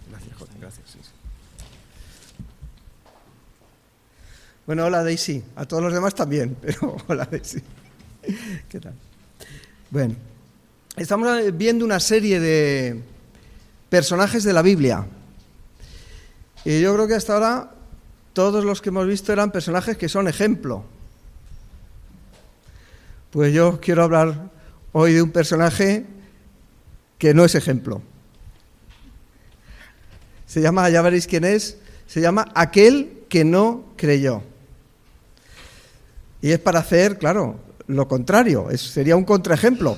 Gracias, Jorge, gracias. Sí. Bueno, hola Daisy, a todos los demás también, pero hola Daisy. ¿Qué tal? Bueno, estamos viendo una serie de personajes de la Biblia. Y yo creo que hasta ahora todos los que hemos visto eran personajes que son ejemplo. Pues yo quiero hablar hoy de un personaje que no es ejemplo. Se llama, ya veréis quién es, se llama aquel que no creyó. Y es para hacer, claro, lo contrario, sería un contraejemplo.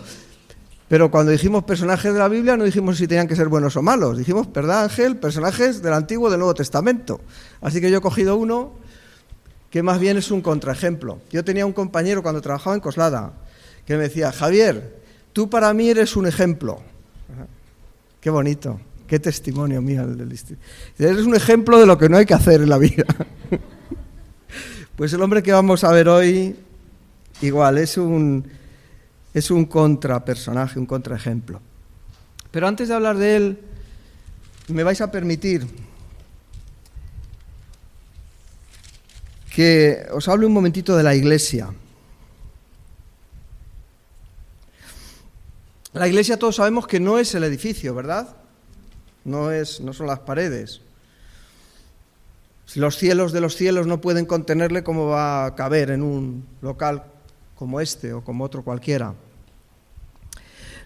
Pero cuando dijimos personajes de la Biblia no dijimos si tenían que ser buenos o malos. Dijimos, ¿verdad, Ángel? Personajes del Antiguo y del Nuevo Testamento. Así que yo he cogido uno que más bien es un contraejemplo. Yo tenía un compañero cuando trabajaba en Coslada que me decía, Javier, tú para mí eres un ejemplo. Qué bonito, qué testimonio mío el del distrito. Eres un ejemplo de lo que no hay que hacer en la vida. Pues el hombre que vamos a ver hoy, igual, es un contrapersonaje, un contraejemplo. Pero antes de hablar de él, me vais a permitir que os hable un momentito de la Iglesia. La Iglesia todos sabemos que no es el edificio, ¿verdad? No son las paredes. Si los cielos de los cielos no pueden contenerle, ¿cómo va a caber en un local como este o como otro cualquiera?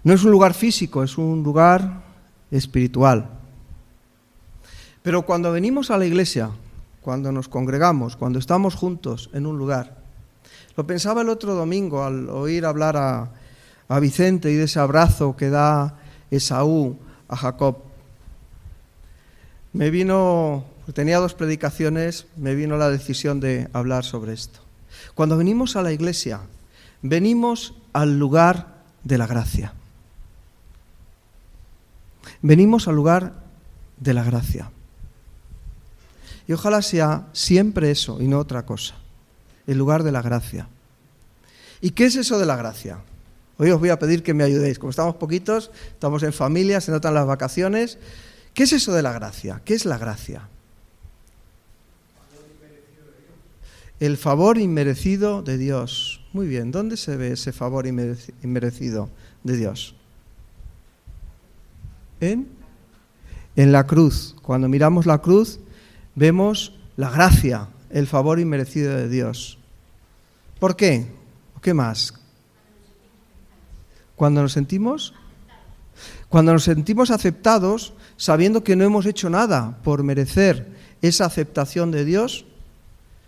No es un lugar físico, es un lugar espiritual. Pero cuando venimos a la iglesia, cuando nos congregamos, cuando estamos juntos en un lugar, lo pensaba el otro domingo al oír hablar a Vicente y de ese abrazo que da Esaú a Jacob. Tenía 2 predicaciones, me vino la decisión de hablar sobre esto. Cuando venimos a la iglesia, venimos al lugar de la gracia. Venimos al lugar de la gracia. Y ojalá sea siempre eso y no otra cosa, el lugar de la gracia. ¿Y qué es eso de la gracia? Hoy os voy a pedir que me ayudéis. Como estamos poquitos, estamos en familia, se notan las vacaciones. ¿Qué es eso de la gracia? ¿Qué es la gracia? El favor inmerecido de Dios. Muy bien, ¿dónde se ve ese favor inmerecido de Dios? En la cruz. Cuando miramos la cruz, vemos la gracia, el favor inmerecido de Dios. ¿Por qué? ¿Qué más? Cuando nos sentimos aceptados, sabiendo que no hemos hecho nada por merecer esa aceptación de Dios,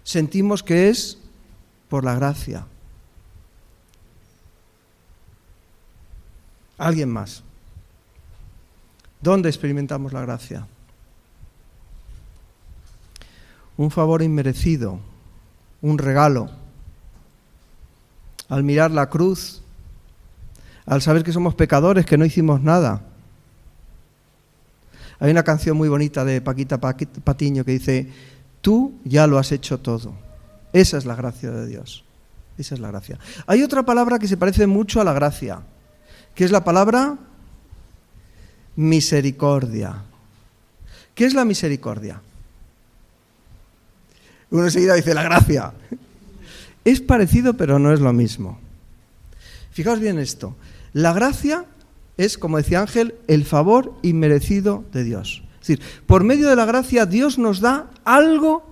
sentimos que es por la gracia. ¿Alguien más? ¿Dónde experimentamos la gracia? Un favor inmerecido, un regalo. Al mirar la cruz, al saber que somos pecadores, que no hicimos nada. Hay una canción muy bonita de Paquita Patiño que dice, tú ya lo has hecho todo. Esa es la gracia de Dios. Esa es la gracia. Hay otra palabra que se parece mucho a la gracia, que es la palabra misericordia. ¿Qué es la misericordia? Uno enseguida dice la gracia. Es parecido, pero no es lo mismo. Fijaos bien esto. La gracia es, como decía Ángel, el favor inmerecido de Dios. Es decir, por medio de la gracia Dios nos da algo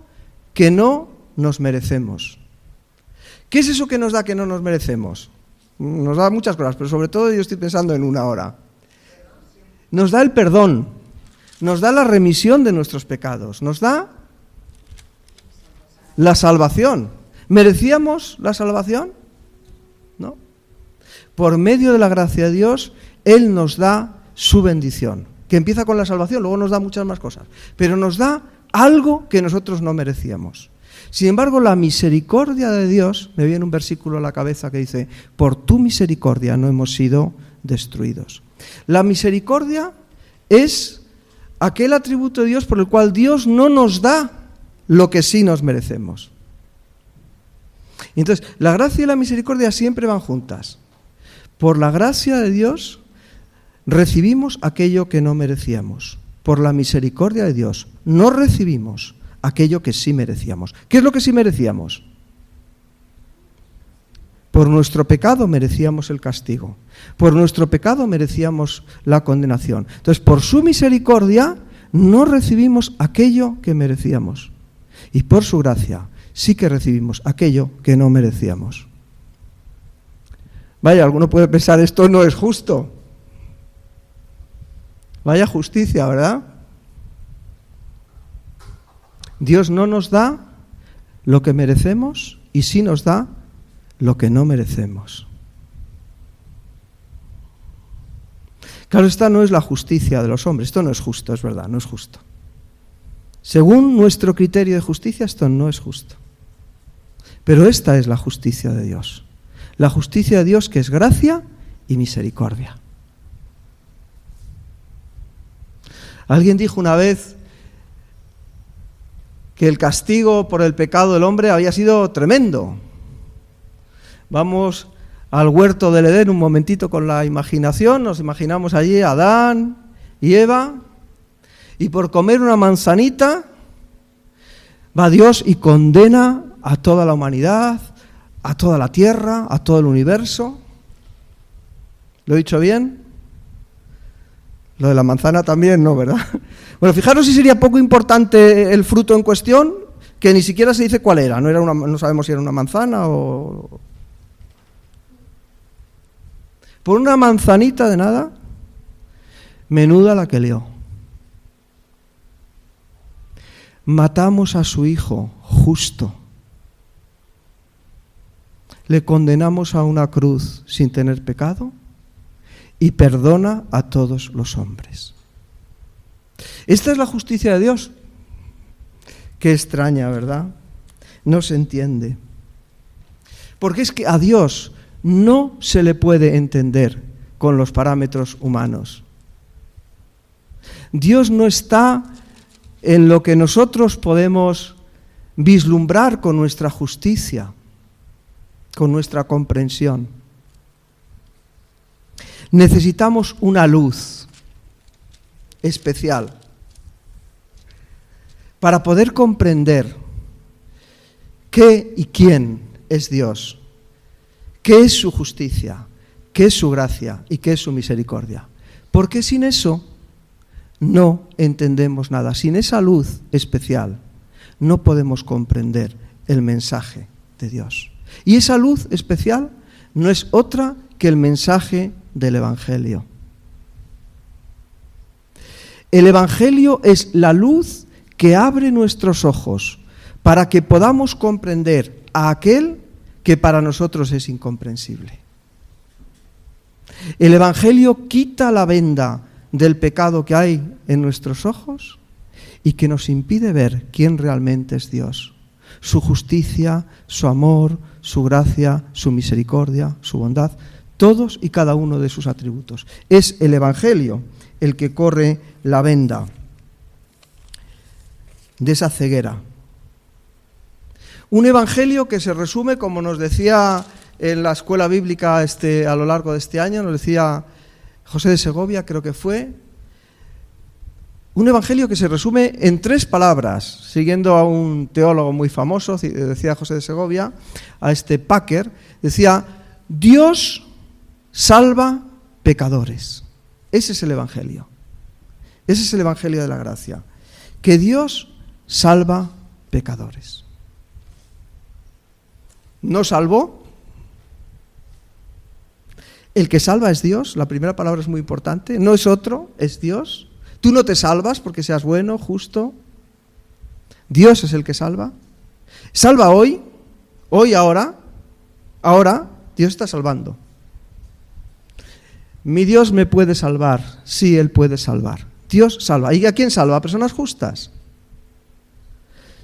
que no nos merecemos. ¿Qué es eso que nos da que no nos merecemos? Nos da muchas cosas, pero sobre todo yo estoy pensando en una ahora. Nos da el perdón, nos da la remisión de nuestros pecados, nos da la salvación. ¿Merecíamos la salvación? No. Por medio de la gracia de Dios, Él nos da su bendición, que empieza con la salvación, luego nos da muchas más cosas, pero nos da algo que nosotros no merecíamos. Sin embargo, la misericordia de Dios, me viene un versículo a la cabeza que dice, por tu misericordia no hemos sido destruidos. La misericordia es aquel atributo de Dios por el cual Dios no nos da lo que sí nos merecemos. Entonces, la gracia y la misericordia siempre van juntas. Por la gracia de Dios recibimos aquello que no merecíamos. por la misericordia de Dios, no recibimos aquello que sí merecíamos. ¿Qué es lo que sí merecíamos? Por nuestro pecado merecíamos el castigo. Por nuestro pecado merecíamos la condenación. Entonces, por su misericordia no recibimos aquello que merecíamos. Y por su gracia sí que recibimos aquello que no merecíamos. Vaya, alguno puede pensar, esto no es justo. Vaya justicia, ¿verdad? Dios no nos da lo que merecemos y sí nos da lo que no merecemos. Claro, esta no es la justicia de los hombres, esto no es justo, es verdad, no es justo. Según nuestro criterio de justicia, esto no es justo. Pero esta es la justicia de Dios. La justicia de Dios, que es gracia y misericordia. Alguien dijo una vez que el castigo por el pecado del hombre había sido tremendo. Vamos al huerto del Edén un momentito con la imaginación, nos imaginamos allí a Adán y Eva, y por comer una manzanita va Dios y condena a toda la humanidad, a toda la tierra, a todo el universo. ¿Lo he dicho bien? Lo de la manzana también, no, ¿verdad? Bueno, fijaros si sería poco importante el fruto en cuestión, que ni siquiera se dice cuál era. No sabemos si era una manzana o... Por una manzanita de nada, menuda la que lió. Matamos a su hijo justo. Le condenamos a una cruz sin tener pecado y perdona a todos los hombres. Esta es la justicia de Dios. Qué extraña, ¿verdad? No se entiende. Porque es que a Dios no se le puede entender con los parámetros humanos. Dios no está en lo que nosotros podemos vislumbrar con nuestra justicia, con nuestra comprensión. Necesitamos una luz especial para poder comprender qué y quién es Dios, qué es su justicia, qué es su gracia y qué es su misericordia. Porque sin eso no entendemos nada. Sin esa luz especial no podemos comprender el mensaje de Dios. Y esa luz especial no es otra que el mensaje del Evangelio. El Evangelio es la luz que abre nuestros ojos para que podamos comprender a aquel que para nosotros es incomprensible. El Evangelio quita la venda del pecado que hay en nuestros ojos y que nos impide ver quién realmente es Dios. Su justicia, su amor, su gracia, su misericordia, su bondad, todos y cada uno de sus atributos. Es el Evangelio el que corre la venda de esa ceguera. Un Evangelio que se resume, como nos decía en la escuela bíblica a lo largo de este año, nos decía José de Segovia, creo que fue, un Evangelio que se resume en 3 palabras, siguiendo a un teólogo muy famoso, decía José de Segovia, a Packer, decía: Dios salva pecadores. Ese es el Evangelio. Ese es el Evangelio de la gracia. Que Dios salva pecadores. ¿No salvó? El que salva es Dios, la primera palabra es muy importante, no es otro, es Dios. Tú no te salvas porque seas bueno, justo. Dios es el que salva. Salva hoy, ahora, Dios está salvando. Mi Dios me puede salvar, sí, Él puede salvar. Dios salva. ¿Y a quién salva? A personas justas.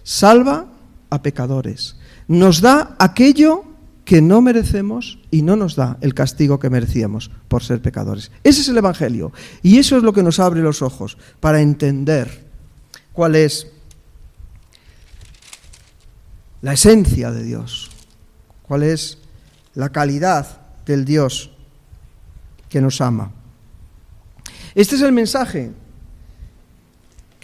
Salva a pecadores. Nos da aquello que no merecemos y no nos da el castigo que merecíamos por ser pecadores. Ese es el Evangelio. Y eso es lo que nos abre los ojos para entender cuál es la esencia de Dios, cuál es la calidad del Dios que nos ama. Este es el mensaje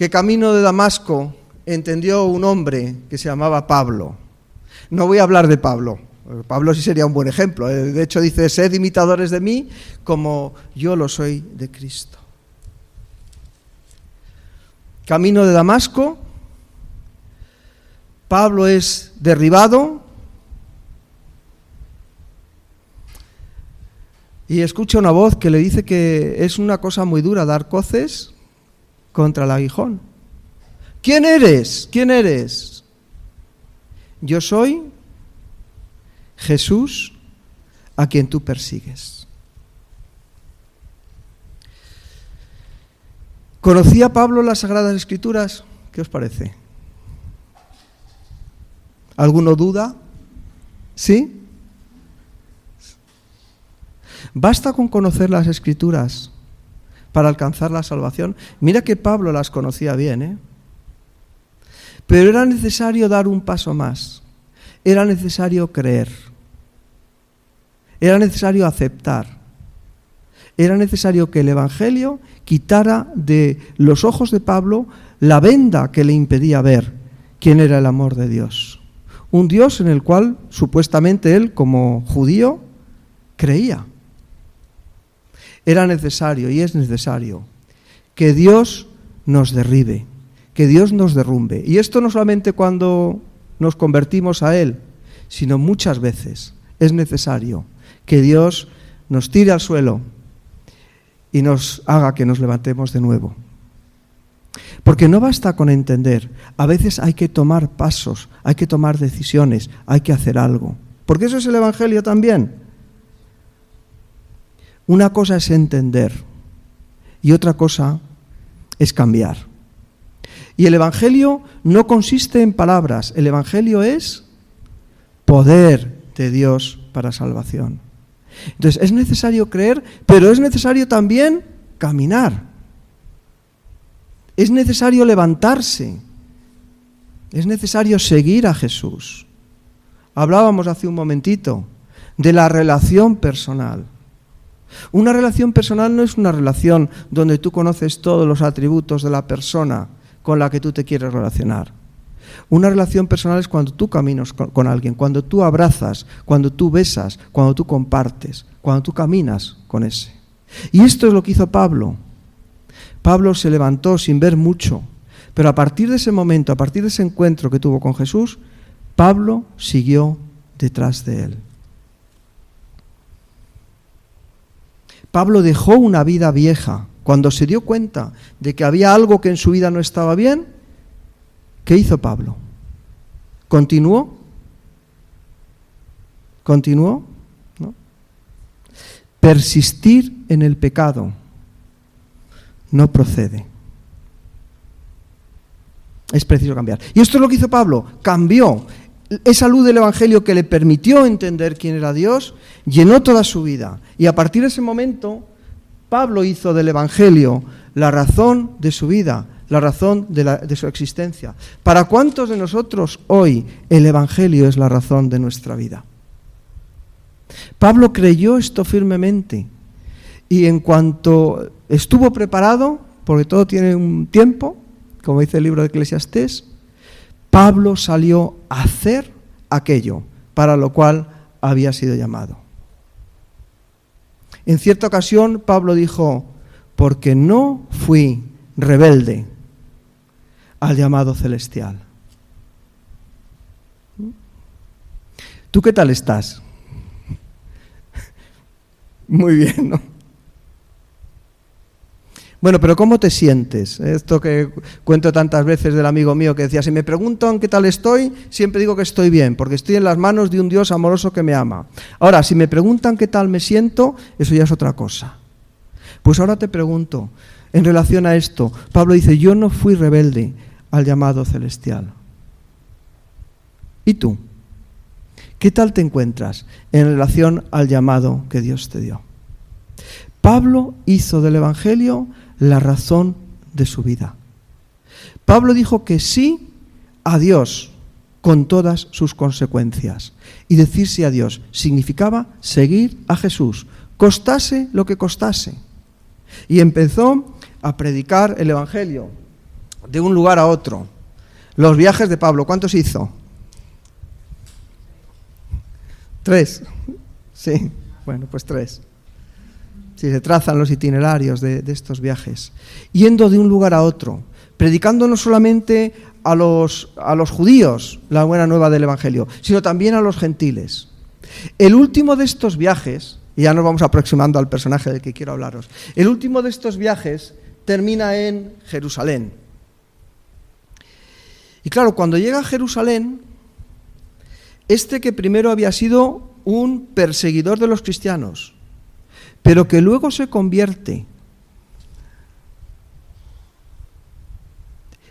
que camino de Damasco entendió un hombre que se llamaba Pablo. No voy a hablar de Pablo. Pablo sí sería un buen ejemplo. De hecho dice, sed imitadores de mí como yo lo soy de Cristo. Camino de Damasco, Pablo es derribado y escucha una voz que le dice que es una cosa muy dura dar coces contra el aguijón. ¿Quién eres? ¿Quién eres? Yo soy Jesús a quien tú persigues. ¿Conocía Pablo las Sagradas Escrituras? ¿Qué os parece? ¿Alguno duda? ¿Sí? ¿Basta con conocer las Escrituras para alcanzar la salvación? Mira que Pablo las conocía bien, ¿eh? Pero era necesario dar un paso más. Era necesario creer. Era necesario aceptar. Era necesario que el Evangelio quitara de los ojos de Pablo la venda que le impedía ver quién era el amor de Dios. Un Dios en el cual supuestamente él, como judío, creía. Era necesario y es necesario que Dios nos derribe, que Dios nos derrumbe. Y esto no solamente cuando nos convertimos a Él, sino muchas veces es necesario que Dios nos tire al suelo y nos haga que nos levantemos de nuevo. Porque no basta con entender, a veces hay que tomar pasos, hay que tomar decisiones, hay que hacer algo. Porque eso es el Evangelio también. Una cosa es entender y otra cosa es cambiar. Y el Evangelio no consiste en palabras, el Evangelio es poder de Dios para salvación. Entonces es necesario creer, pero es necesario también caminar. Es necesario levantarse. Es necesario seguir a Jesús. Hablábamos hace un momentito de la relación personal. Una relación personal no es una relación donde tú conoces todos los atributos de la persona con la que tú te quieres relacionar. Una relación personal es cuando tú caminas con alguien, cuando tú abrazas, cuando tú besas, cuando tú compartes, cuando tú caminas con ese. Y esto es lo que hizo Pablo. Pablo se levantó sin ver mucho, pero a partir de ese momento, a partir de ese encuentro que tuvo con Jesús, Pablo siguió detrás de él. Pablo dejó una vida vieja. Cuando se dio cuenta de que había algo que en su vida no estaba bien, ¿qué hizo Pablo? ¿Continuó? ¿Continuó? ¿No? Persistir en el pecado no procede. Es preciso cambiar. Y esto es lo que hizo Pablo. Cambió. Esa luz del Evangelio que le permitió entender quién era Dios, llenó toda su vida. Y a partir de ese momento, Pablo hizo del Evangelio la razón de su vida, la razón de su existencia. ¿Para cuántos de nosotros hoy el Evangelio es la razón de nuestra vida? Pablo creyó esto firmemente y en cuanto estuvo preparado, porque todo tiene un tiempo, como dice el libro de Eclesiastés, Pablo salió a hacer aquello para lo cual había sido llamado. En cierta ocasión Pablo dijo, porque no fui rebelde al llamado celestial. ¿Tú qué tal estás? Muy bien, ¿no? Bueno, pero ¿cómo te sientes? Esto que cuento tantas veces del amigo mío que decía, si me preguntan qué tal estoy, siempre digo que estoy bien, porque estoy en las manos de un Dios amoroso que me ama. Ahora, si me preguntan qué tal me siento, eso ya es otra cosa. Pues ahora te pregunto, en relación a esto, Pablo dice, yo no fui rebelde al llamado celestial. ¿Y tú? ¿Qué tal te encuentras en relación al llamado que Dios te dio? Pablo hizo del Evangelio la razón de su vida. Pablo dijo que sí a Dios con todas sus consecuencias. Y decir sí a Dios significaba seguir a Jesús, costase lo que costase. Y empezó a predicar el Evangelio de un lugar a otro. Los viajes de Pablo, ¿cuántos hizo? 3. Sí, bueno, pues 3. Sí, se trazan los itinerarios de estos viajes. Yendo de un lugar a otro, predicando no solamente a los judíos la buena nueva del Evangelio, sino también a los gentiles. El último de estos viajes, y ya nos vamos aproximando al personaje del que quiero hablaros, el último de estos viajes termina en Jerusalén. Y claro, cuando llega a Jerusalén, que primero había sido un perseguidor de los cristianos, pero que luego se convierte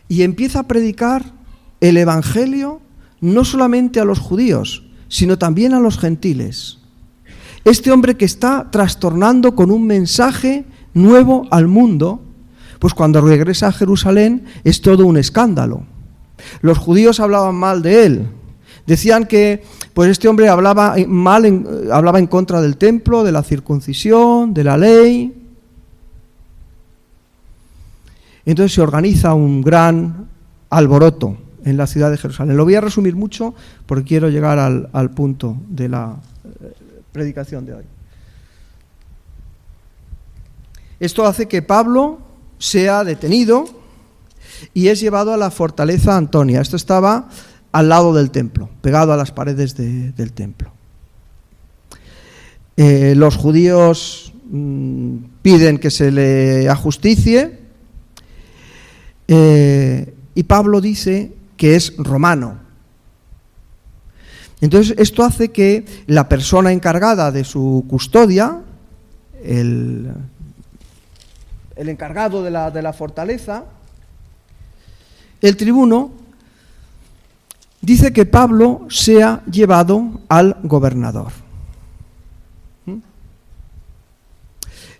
y empieza a predicar el Evangelio no solamente a los judíos, sino también a los gentiles. Este hombre que está trastornando con un mensaje nuevo al mundo, pues cuando regresa a Jerusalén es todo un escándalo. Los judíos hablaban mal de él. Decían que pues este hombre hablaba en contra del templo, de la circuncisión, de la ley. Entonces se organiza un gran alboroto en la ciudad de Jerusalén. Lo voy a resumir mucho porque quiero llegar al punto de la predicación de hoy. Esto hace que Pablo sea detenido y es llevado a la fortaleza Antonia. Esto estaba al lado del templo, pegado a las paredes del templo. Los judíos piden que se le ajusticie y Pablo dice que es romano. Entonces esto hace que la persona encargada de su custodia, el encargado de la fortaleza, el tribuno, dice que Pablo sea llevado al gobernador.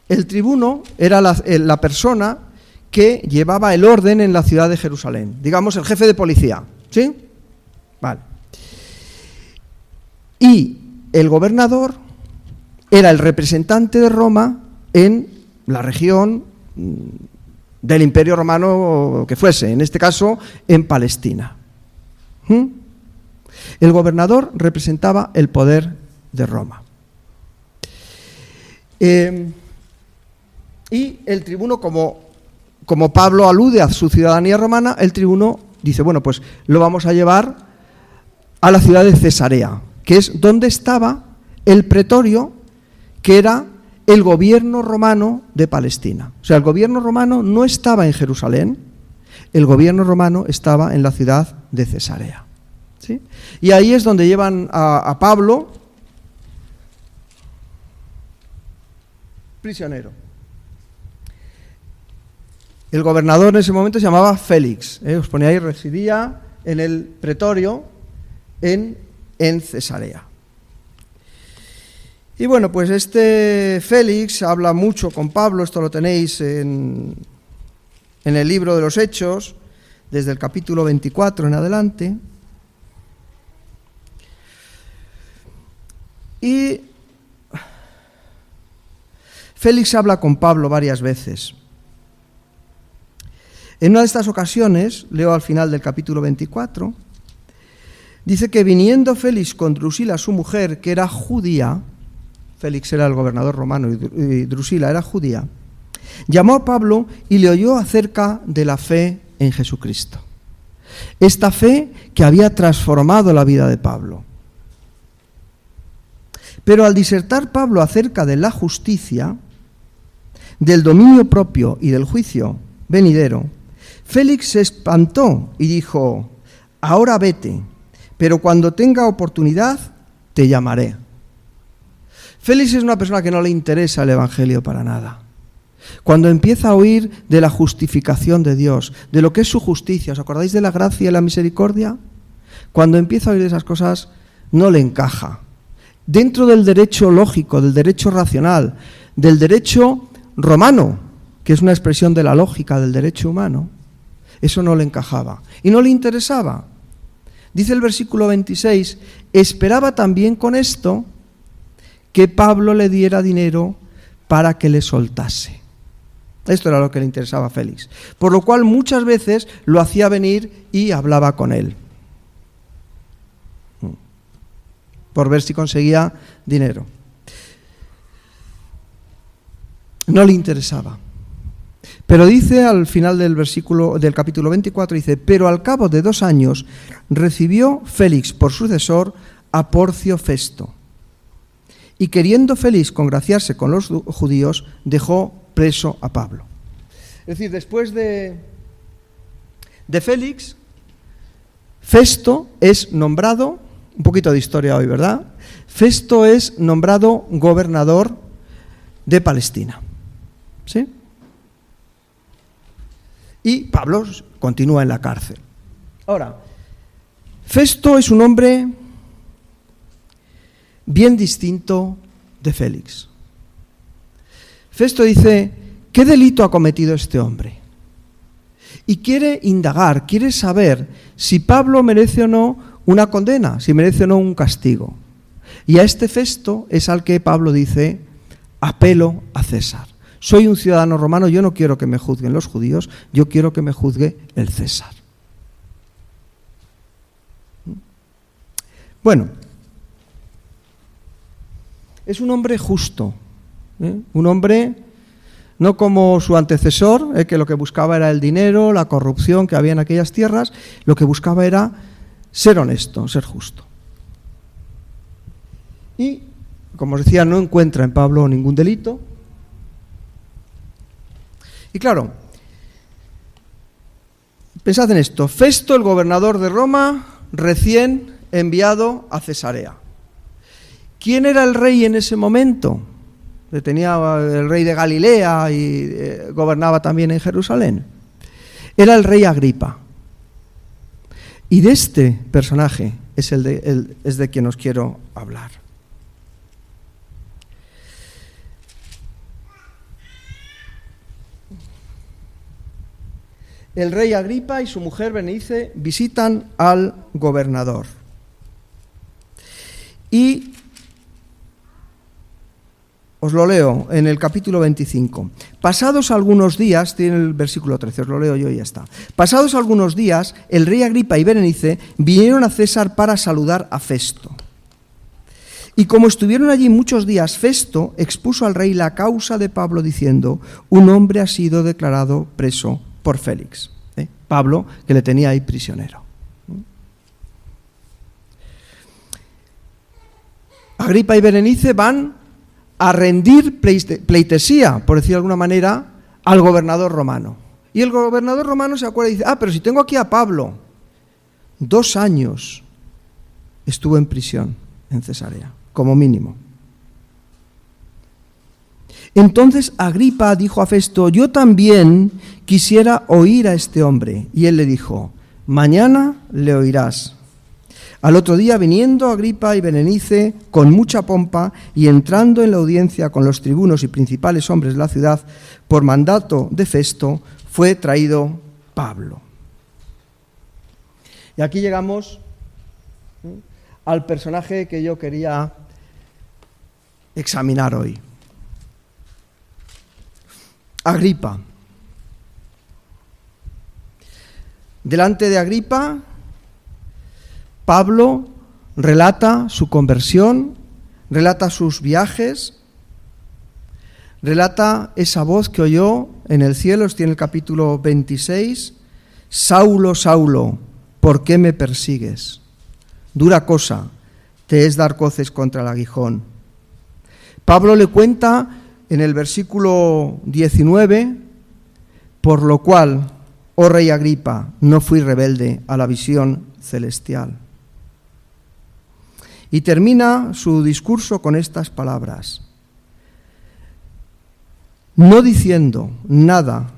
El tribuno era la persona que llevaba el orden en la ciudad de Jerusalén, digamos el jefe de policía, ¿sí? Vale. Y el gobernador era el representante de Roma en la región del Imperio Romano que fuese, en este caso en Palestina. El gobernador representaba el poder de Roma. Y el tribuno, como Pablo alude a su ciudadanía romana, el tribuno dice, bueno, pues lo vamos a llevar a la ciudad de Cesarea, que es donde estaba el pretorio, que era el gobierno romano de Palestina. O sea, el gobierno romano no estaba en Jerusalén, el gobierno romano estaba en la ciudad de Cesarea. ¿Sí? Y ahí es donde llevan a Pablo prisionero. El gobernador en ese momento se llamaba Félix. Os ponía ahí, residía en el pretorio en Cesarea. Y bueno, pues este Félix habla mucho con Pablo, esto lo tenéis en el libro de los Hechos, desde el capítulo 24 en adelante. Y Félix habla con Pablo varias veces. En una de estas ocasiones, leo al final del capítulo 24, dice que viniendo Félix con Drusila, su mujer, que era judía, Félix era el gobernador romano y Drusila era judía, llamó a Pablo y le oyó acerca de la fe en Jesucristo. Esta fe que había transformado la vida de Pablo. Pero al disertar Pablo acerca de la justicia, del dominio propio y del juicio venidero, Félix se espantó y dijo, ahora vete, pero cuando tenga oportunidad te llamaré. Félix es una persona que no le interesa el Evangelio para nada. Cuando empieza a oír de la justificación de Dios, de lo que es su justicia, ¿os acordáis de la gracia y la misericordia? Cuando empieza a oír esas cosas, no le encaja. Dentro del derecho lógico, del derecho racional, del derecho romano, que es una expresión de la lógica del derecho humano, eso no le encajaba y no le interesaba. Dice el versículo 26, esperaba también con esto que Pablo le diera dinero para que le soltase. Esto era lo que le interesaba a Félix. Por lo cual muchas veces lo hacía venir y hablaba con él, por ver si conseguía dinero. No le interesaba. Pero dice al final del capítulo 24, dice: pero al cabo de 2 años recibió Félix por sucesor a Porcio Festo. Y queriendo Félix congraciarse con los judíos, dejó preso a Pablo. Es decir, después de Félix, Festo es nombrado, un poquito de historia hoy, ¿verdad? Festo es nombrado gobernador de Palestina. ¿Sí? Y Pablo continúa en la cárcel. Ahora, Festo es un hombre bien distinto de Félix. Festo dice: ¿qué delito ha cometido este hombre? Y quiere indagar, quiere saber si Pablo merece o no una condena, si merece o no un castigo. Y a este Festo es al que Pablo dice: apelo a César. Soy un ciudadano romano, yo no quiero que me juzguen los judíos, yo quiero que me juzgue el César. Bueno, es un hombre justo, un hombre no como su antecesor, que lo que buscaba era el dinero, la corrupción que había en aquellas tierras, lo que buscaba era ser honesto, ser justo. Y, como os decía, no encuentra en Pablo ningún delito. Y claro, pensad en esto: Festo, el gobernador de Roma, recién enviado a Cesarea. ¿Quién era el rey en ese momento? Tenía el rey de Galilea y gobernaba también en Jerusalén. Era el rey Agripa. Y de este personaje es de quien os quiero hablar. El rey Agripa y su mujer Berenice visitan al gobernador. Y os lo leo en el capítulo 25. Pasados algunos días, tiene el versículo 13, os lo leo yo y ya está. Pasados algunos días, el rey Agripa y Berenice vinieron a César para saludar a Festo. Y como estuvieron allí muchos días, Festo expuso al rey la causa de Pablo diciendo: un hombre ha sido declarado preso por Félix. Pablo, que le tenía ahí prisionero. Agripa y Berenice van a rendir pleitesía, por decir de alguna manera, al gobernador romano. Y el gobernador romano se acuerda y dice: pero si tengo aquí a Pablo, 2 años estuvo en prisión en Cesarea, como mínimo. Entonces Agripa dijo a Festo: yo también quisiera oír a este hombre. Y él le dijo: mañana le oirás. Al otro día, viniendo Agripa y Berenice con mucha pompa y entrando en la audiencia con los tribunos y principales hombres de la ciudad, por mandato de Festo, fue traído Pablo. Y aquí llegamos al personaje que yo quería examinar hoy. Agripa. Delante de Agripa, Pablo relata su conversión, relata sus viajes, relata esa voz que oyó en el cielo, estoy en el capítulo 26, Saulo, Saulo, ¿por qué me persigues? Dura cosa te es dar coces contra el aguijón. Pablo le cuenta en el versículo 19, por lo cual, oh rey Agripa, no fui rebelde a la visión celestial. Y termina su discurso con estas palabras: no diciendo nada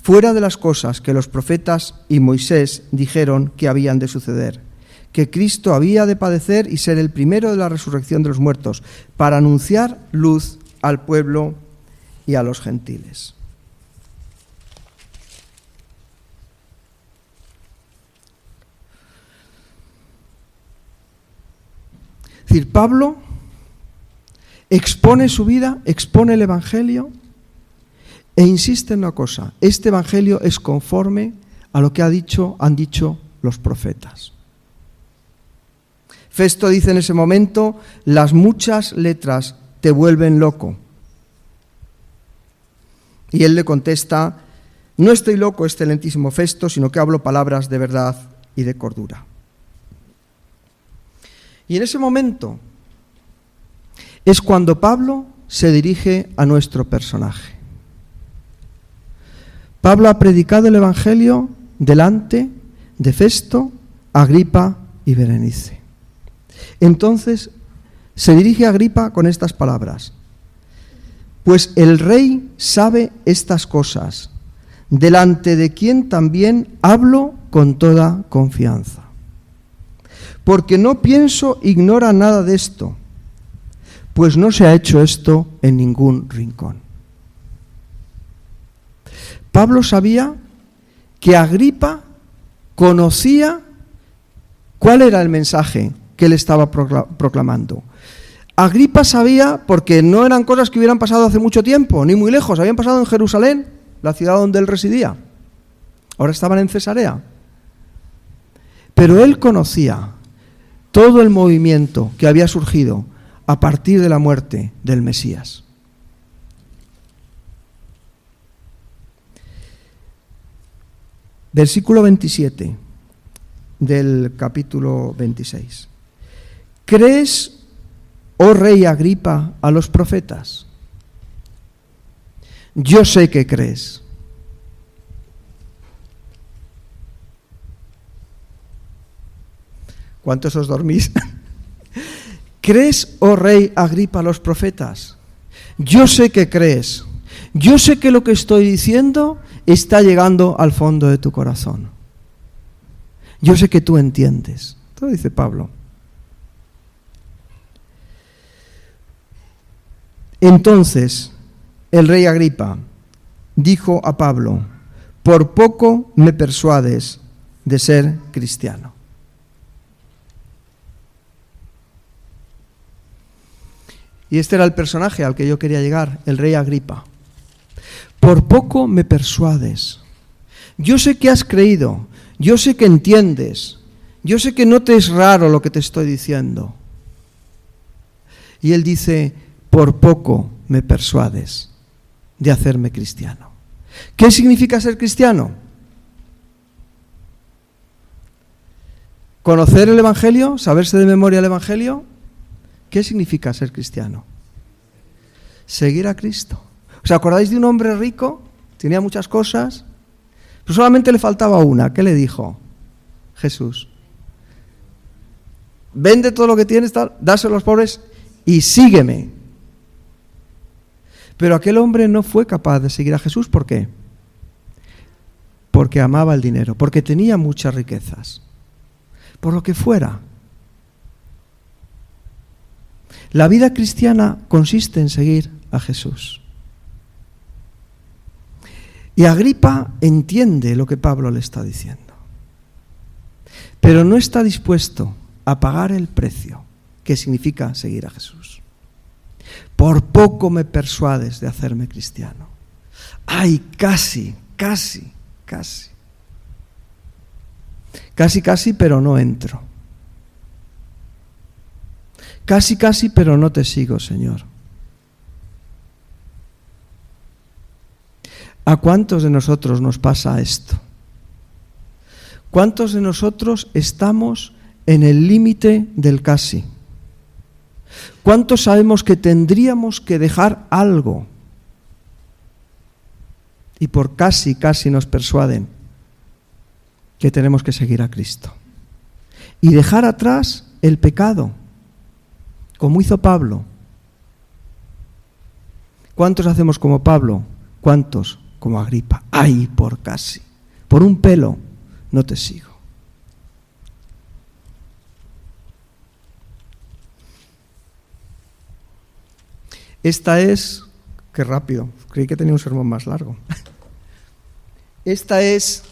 fuera de las cosas que los profetas y Moisés dijeron que habían de suceder, que Cristo había de padecer y ser el primero de la resurrección de los muertos, para anunciar luz al pueblo y a los gentiles. Es decir, Pablo expone su vida, expone el Evangelio e insiste en una cosa: este evangelio es conforme a lo que han dicho los profetas. Festo dice en ese momento: las muchas letras te vuelven loco. Y él le contesta: no estoy loco, excelentísimo Festo, sino que hablo palabras de verdad y de cordura. Y en ese momento es cuando Pablo se dirige a nuestro personaje. Pablo ha predicado el evangelio delante de Festo, Agripa y Berenice. Entonces se dirige a Agripa con estas palabras: pues el rey sabe estas cosas, delante de quien también hablo con toda confianza. Porque no pienso ignora nada de esto, pues no se ha hecho esto en ningún rincón. Pablo sabía que Agripa conocía cuál era el mensaje que él estaba proclamando. Agripa sabía, porque no eran cosas que hubieran pasado hace mucho tiempo, ni muy lejos, habían pasado en Jerusalén, la ciudad donde él residía. Ahora estaban en Cesarea. Pero él conocía todo el movimiento que había surgido a partir de la muerte del Mesías. Versículo 27 del capítulo 26. ¿Crees, oh rey Agripa, a los profetas? Yo sé que crees. ¿Cuántos os dormís? ¿Crees, oh rey Agripa, a los profetas? Yo sé que crees. Yo sé que lo que estoy diciendo está llegando al fondo de tu corazón. Yo sé que tú entiendes. Esto dice Pablo. Entonces, el rey Agripa dijo a Pablo: por poco me persuades de ser cristiano. Y este era el personaje al que yo quería llegar, el rey Agripa. Por poco me persuades. Yo sé que has creído, yo sé que entiendes, yo sé que no te es raro lo que te estoy diciendo. Y él dice: por poco me persuades de hacerme cristiano. ¿Qué significa ser cristiano? ¿Conocer el Evangelio? ¿Saberse de memoria el Evangelio? ¿Qué significa ser cristiano? Seguir a Cristo. ¿Os acordáis de un hombre rico? Tenía muchas cosas, pero solamente le faltaba una. ¿Qué le dijo Jesús? Vende todo lo que tienes, dáselo a los pobres y sígueme. Pero aquel hombre no fue capaz de seguir a Jesús. ¿Por qué? Porque amaba el dinero, porque tenía muchas riquezas, por lo que fuera. La vida cristiana consiste en seguir a Jesús. Y Agripa entiende lo que Pablo le está diciendo, pero no está dispuesto a pagar el precio que significa seguir a Jesús. Por poco me persuades de hacerme cristiano. Ay, casi, pero no entro. Casi, pero no te sigo, Señor. ¿A cuántos de nosotros nos pasa esto? ¿Cuántos de nosotros estamos en el límite del casi? ¿Cuántos sabemos que tendríamos que dejar algo? Y por casi nos persuaden que tenemos que seguir a Cristo. Y dejar atrás el pecado, como hizo Pablo. ¿Cuántos hacemos como Pablo? ¿Cuántos como Agripa? ¡Ay, por casi! Por un pelo no te sigo. Esta es... ¡Qué rápido! Creí que tenía un sermón más largo. Esta es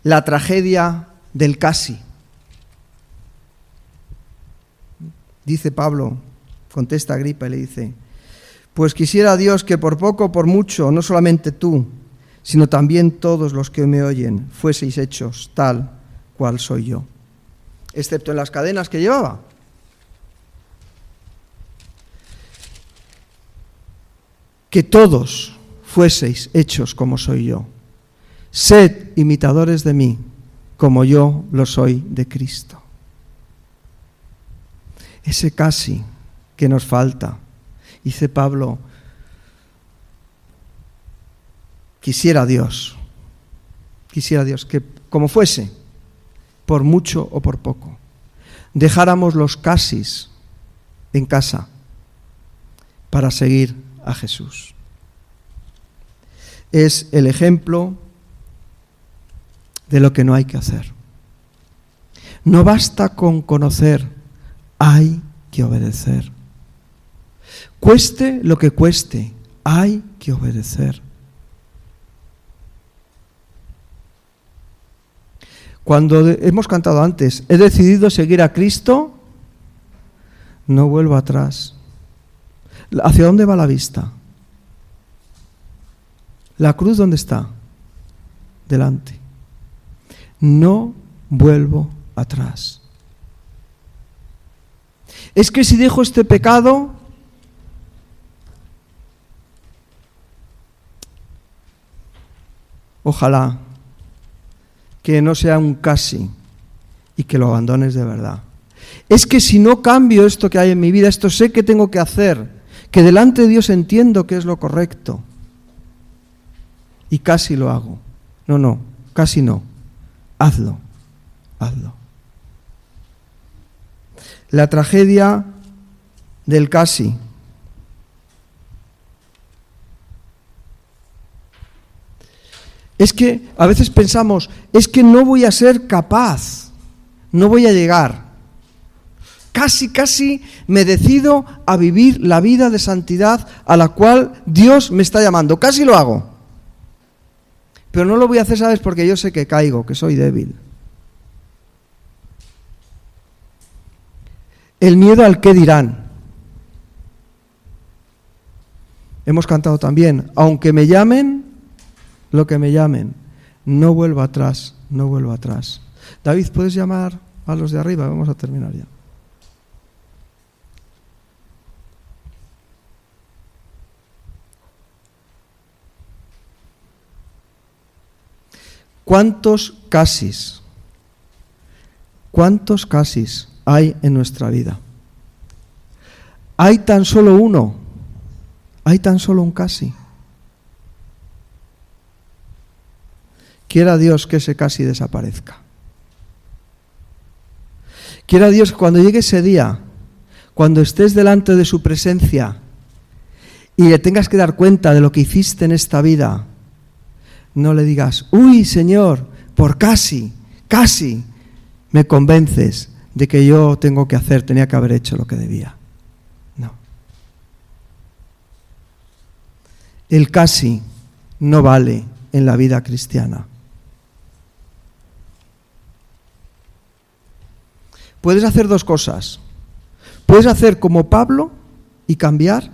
la tragedia del casi. Dice Pablo, contesta Agripa y le dice: Pues quisiera Dios que por poco o por mucho, no solamente tú, sino también todos los que me oyen, fueseis hechos tal cual soy yo, excepto en las cadenas que llevaba. Que todos fueseis hechos como soy yo. Sed imitadores de mí, como yo lo soy de Cristo. Ese casi que nos falta. Dice Pablo, quisiera Dios que como fuese, por mucho o por poco, dejáramos los casis en casa para seguir a Jesús. Es el ejemplo de lo que no hay que hacer. No basta con conocer, hay que obedecer. Cueste lo que cueste, hay que obedecer. Cuando hemos cantado antes, he decidido seguir a Cristo, no vuelvo atrás. ¿Hacia dónde va la vista? ¿La cruz dónde está? Delante. No vuelvo atrás. Es que si dejo este pecado, ojalá que no sea un casi y que lo abandones de verdad. Es que si no cambio esto que hay en mi vida, esto sé que tengo que hacer, que delante de Dios entiendo que es lo correcto y casi lo hago. No, casi no. Hazlo. La tragedia del casi. Es que a veces pensamos, es que no voy a ser capaz, no voy a llegar. Casi me decido a vivir la vida de santidad a la cual Dios me está llamando. Casi lo hago. Pero no lo voy a hacer, ¿sabes? Porque yo sé que caigo, que soy débil. El miedo al qué dirán. Hemos cantado también, aunque me llamen lo que me llamen, no vuelvo atrás. David, ¿puedes llamar a los de arriba? Vamos a terminar ya. ¿Cuántos casis hay en nuestra vida? Hay tan solo uno, hay tan solo un casi. Quiera Dios que ese casi desaparezca. Quiera Dios que cuando llegue ese día, cuando estés delante de su presencia y le tengas que dar cuenta de lo que hiciste en esta vida, no le digas, uy, Señor, por casi me convences de que yo tenía que haber hecho lo que debía. No. El casi no vale en la vida cristiana. Puedes hacer dos cosas. Puedes hacer como Pablo y cambiar,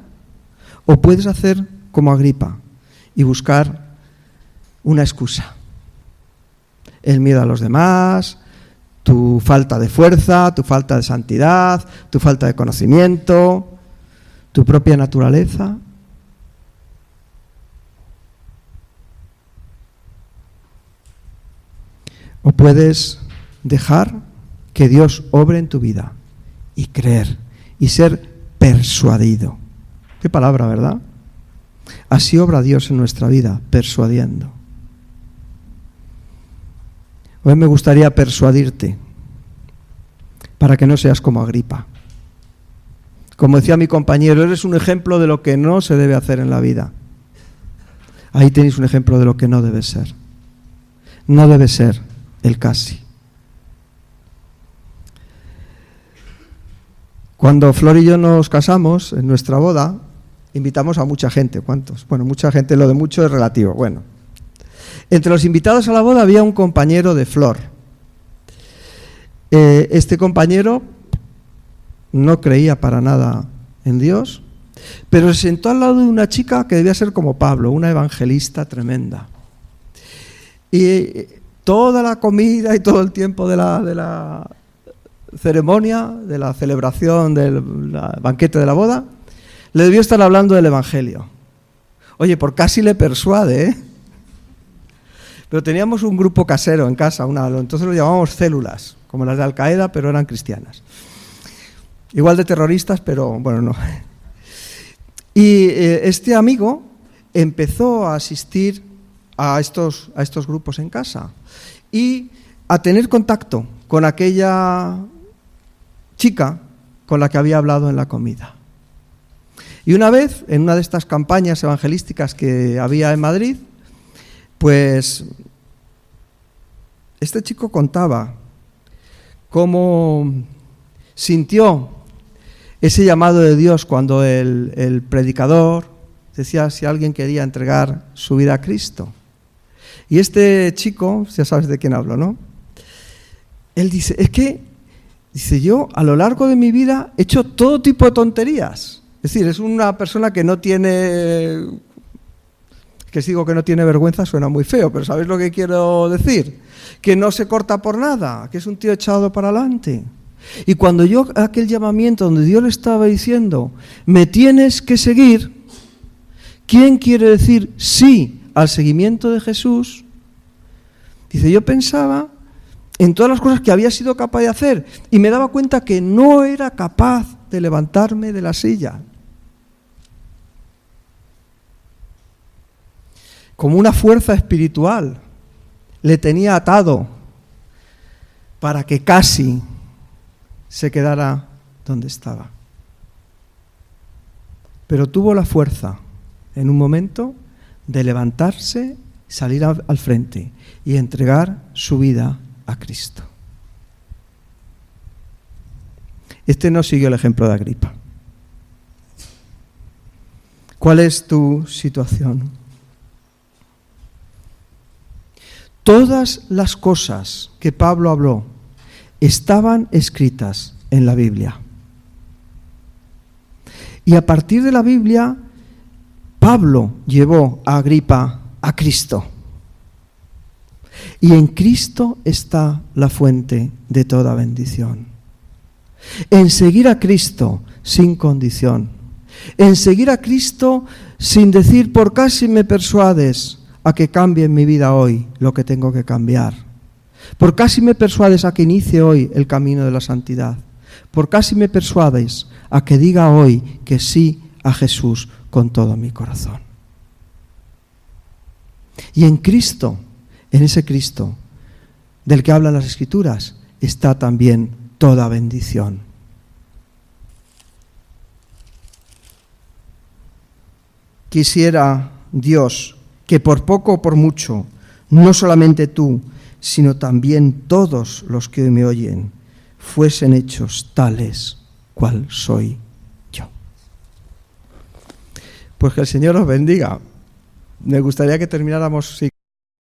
o puedes hacer como Agripa y buscar una excusa. El miedo a los demás, tu falta de fuerza, tu falta de santidad, tu falta de conocimiento, tu propia naturaleza. O puedes dejar que Dios obre en tu vida y creer y ser persuadido. Qué palabra, ¿verdad? Así obra Dios en nuestra vida, persuadiendo. Hoy me gustaría persuadirte para que no seas como Agripa. Como decía mi compañero, eres un ejemplo de lo que no se debe hacer en la vida. Ahí tenéis un ejemplo de lo que no debe ser. No debe ser el casi. Cuando Flor y yo nos casamos, en nuestra boda, invitamos a mucha gente. ¿Cuántos? Bueno, mucha gente, lo de mucho es relativo. Bueno, entre los invitados a la boda había un compañero de Flor. Este compañero no creía para nada en Dios, pero se sentó al lado de una chica que debía ser como Pablo, una evangelista tremenda. Y toda la comida y todo el tiempo de la ceremonia, de la celebración del banquete de la boda, le debió estar hablando del Evangelio. Oye, por casi le persuade, ¿eh? Pero teníamos un grupo casero en casa, entonces lo llamábamos células, como las de Al-Qaeda, pero eran cristianas. Igual de terroristas, pero bueno, no. Y este amigo empezó a asistir a estos grupos en casa y a tener contacto con aquella chica con la que había hablado en la comida. Y una vez, en una de estas campañas evangelísticas que había en Madrid, pues este chico contaba cómo sintió ese llamado de Dios cuando el predicador decía si alguien quería entregar su vida a Cristo. Y este chico, ya sabes de quién hablo, ¿no? Él dice, dice, yo a lo largo de mi vida he hecho todo tipo de tonterías. Es decir, es una persona que no tiene, que si digo que no tiene vergüenza suena muy feo, pero ¿sabéis lo que quiero decir? Que no se corta por nada, que es un tío echado para adelante. Y cuando yo aquel llamamiento donde Dios le estaba diciendo, me tienes que seguir, ¿quién quiere decir sí al seguimiento de Jesús? Dice, yo pensaba en todas las cosas que había sido capaz de hacer y me daba cuenta que no era capaz de levantarme de la silla. Como una fuerza espiritual le tenía atado para que casi se quedara donde estaba. Pero tuvo la fuerza en un momento de levantarse, salir al frente y entregar su vida a Cristo. Este no siguió el ejemplo de Agripa. ¿Cuál es tu situación? Todas las cosas que Pablo habló estaban escritas en la Biblia. Y a partir de la Biblia, Pablo llevó a Agripa a Cristo. Y en Cristo está la fuente de toda bendición. En seguir a Cristo sin condición. En seguir a Cristo sin decir, por casi me persuades a que cambie en mi vida hoy lo que tengo que cambiar. Por casi me persuades a que inicie hoy el camino de la santidad. Por casi me persuades a que diga hoy que sí a Jesús con todo mi corazón. Y en Cristo, en ese Cristo del que hablan las Escrituras, está también toda bendición. Quisiera Dios que por poco o por mucho, no solamente tú, sino también todos los que hoy me oyen, fuesen hechos tales cual soy yo. Pues que el Señor os bendiga. Me gustaría que termináramos